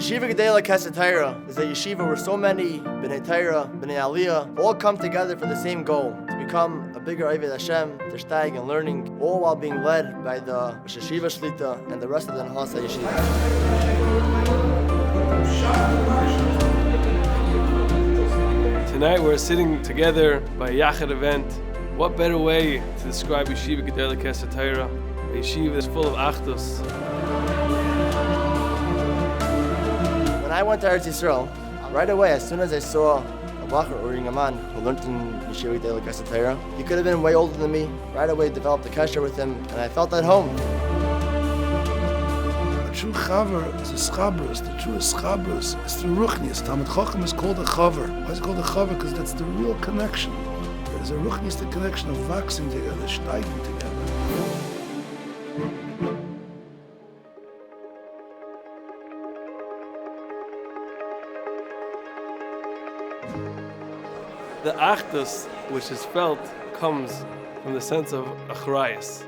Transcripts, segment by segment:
Yeshiva Gedela Kesed Torah is a yeshiva where so many B'nai Torah, B'nai Aliyah all come together for the same goal, to become a bigger Oved Hashem, to stag and learning, all while being led by the Rosh Yeshiva Shlita and the rest of the Nahasa Yeshiva. Tonight we're sitting together by Yachad Event. What better way to describe Yeshiva Gedela Kesed Torah? A yeshiva is full of achdus. When I went to Eretz Yisrael, right away, as soon as I saw a Bachar or a man who learned in Yeshiva Gedela Kesed Torah, he could have been way older than me. Right away, developed a kasher with him, and I felt at home. A true chaver is a schabros. The truest schabros is through ruchnius. Talmid Chacham is called a chaver. Why is it called a chaver? Because that's the real connection. There's a ruchniistic connection of waxing together, steiging together. The achdus which is felt comes from the sense of achrayus.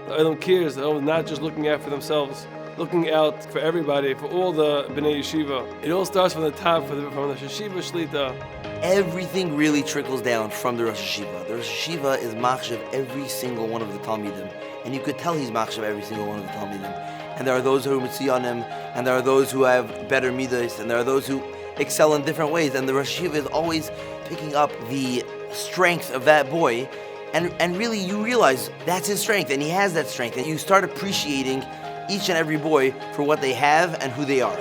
The Olam cares, the Olam not just looking out for themselves, looking out for everybody, for all the B'nai Yeshiva. It all starts from the top, from the Yeshiva Shlita. Everything really trickles down from the Rosh Yeshiva. The Rosh Yeshiva is machshav every single one of the Talmidim. And you could tell he's machshav every single one of the Talmidim. And there are those who are mitziyanim, and there are those who have better midas, and there are those who excel in different ways. And the Rosh Yeshiva is always picking up the strength of that boy. And really you realize that's his strength, and he has that strength. And you start appreciating each and every boy for what they have and who they are.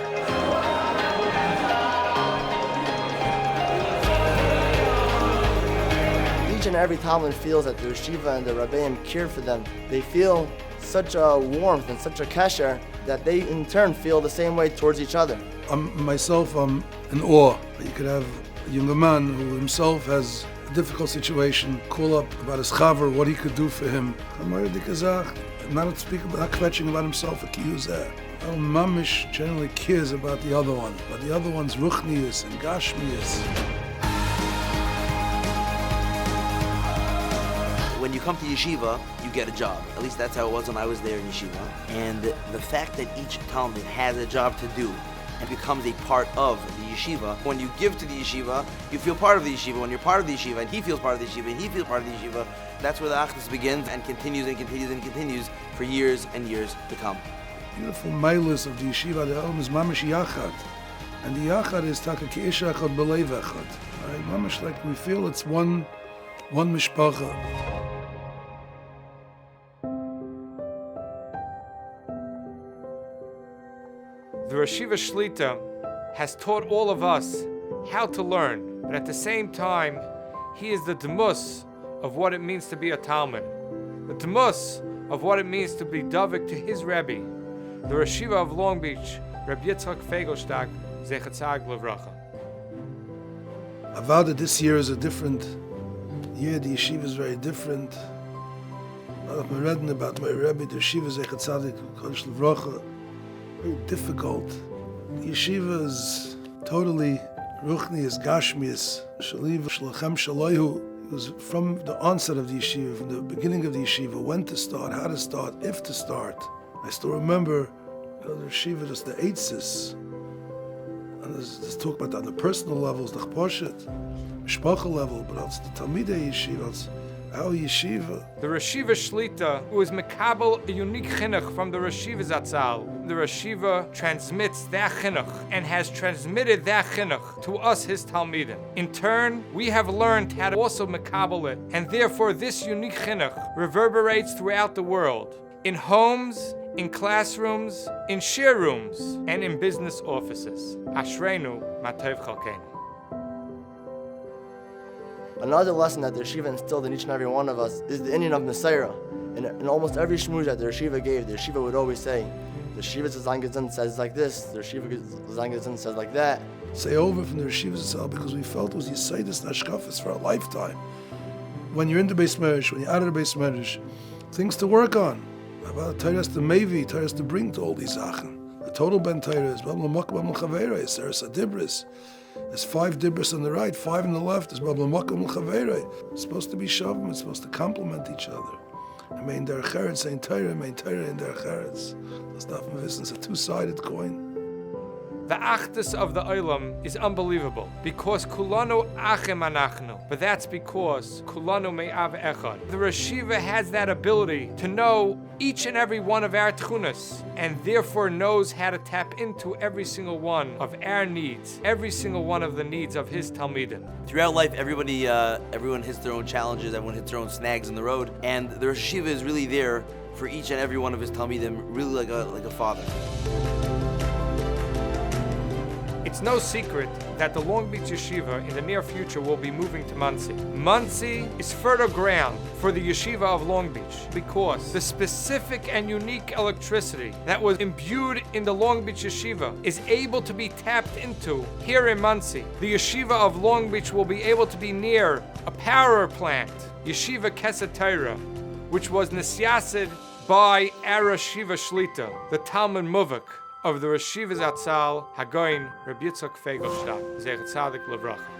Each and every Talmud feels that the Yeshiva and the Rabbeim care for them. They feel such a warmth and such a kasher that they in turn feel the same way towards each other. I'm in awe that you could have a younger man who himself has a difficult situation, call up about his chaver, what he could do for him. Not kvetching about himself, Mamish generally cares about the other one, but the other one's ruchnius and gashmius. When you come to yeshiva, you get a job. At least that's how it was when I was there in yeshiva. And the fact that each Talmud has a job to do and becomes a part of the yeshiva. When you give to the yeshiva, you feel part of the yeshiva. When you're part of the yeshiva, and he feels part of the yeshiva, and he feels part of the yeshiva, that's where the achdus begins and continues and continues and continues for years and years to come. Beautiful milas of the yeshiva, the Olam is mamish yachad. And the yachad is taka ki ish echad b'leiv echad. Right? Mamish, like we feel it's one mishpacha. The Rosh Yeshiva Shlita has taught all of us how to learn, but at the same time, he is the demus of what it means to be a Talmud, the demus of what it means to be davik to his Rebbe, the Rosh Yeshiva of Long Beach, Reb Yitzchak Fegelstag, Zechat Tzag Levracha. I vow that this year is a different year. The yeshiva is very different. I've been reading about my Rebbe, the yeshiva Zechat Tzag Levracha. Very difficult. The yeshiva is totally ruchnius, gashmius, shaliv, shlachem shalayhu. It was from the onset of the yeshiva, from the beginning of the yeshiva, when to start, how to start, if to start. I still remember the yeshiva, just the eitzis. And there's talk about that on the personal levels, the chposhet, mishpacha level, but also the talmidei yeshiva, our yeshiva. The Rosh Yeshiva Shlita, who is mekabel a unique chinuch from the Rosh Yeshiva Zatzal. The Rosh Yeshiva transmits that chinuch and has transmitted that chinuch to us, his Talmidim. In turn, we have learned how to also mekabel it, and therefore this unique chinuch reverberates throughout the world, in homes, in classrooms, in shir rooms, and in business offices. Ashreinu matov chalkeinu. Another lesson that the Yeshiva instilled in each and every one of us is the Indian of Messiah. In almost every shmooze that the Yeshiva gave, the Yeshiva would always say, the Yeshiva Zangazin says like this, the Yeshiva Zangazin says like that. Say over from the Yeshiva itself because we felt it was Yisaitis Nashkafis for a lifetime. When you're in the Beis Medrash, when you're out of the Beis Medrash, things to work on. About Tairas to Mevi, Tairas to bring to all these Sachen. The total Ben Tairas, Bab Lamak, Bab L'Chaveres, there's a Dibris. There's 5 dibros on the right, 5 on the left. There's Bab L'Makom L'Chaveres. It's supposed to be Shavim, it's supposed to complement each other. And Mein Der Cheretz, Ein Torah in Der Cheretz. Das darf man wissen, it's a two-sided coin. The achdus of the Olam is unbelievable because kulanu achem anachnu. But that's because kulanu me'av echad. The Rosh Yeshiva has that ability to know each and every one of our tchunas, and therefore knows how to tap into every single one of our needs, every single one of the needs of his talmidim. Throughout life, everyone hits their own challenges, everyone hits their own snags in the road, and the Rosh Yeshiva is really there for each and every one of his talmidim, really like a father. It's no secret that the Long Beach Yeshiva in the near future will be moving to Monsey. Monsey is fertile ground for the Yeshiva of Long Beach because the specific and unique electricity that was imbued in the Long Beach Yeshiva is able to be tapped into here in Monsey. The Yeshiva of Long Beach will be able to be near a power plant, Yeshiva Kesed Torah, which was nisyasid by our Yeshiva Shlita, the Talmud Muvak of the Rosh Yeshiva Zatzal, Hagoyin Reb Yitzchak Feigelstadt, Zecher Tzadik Levracha.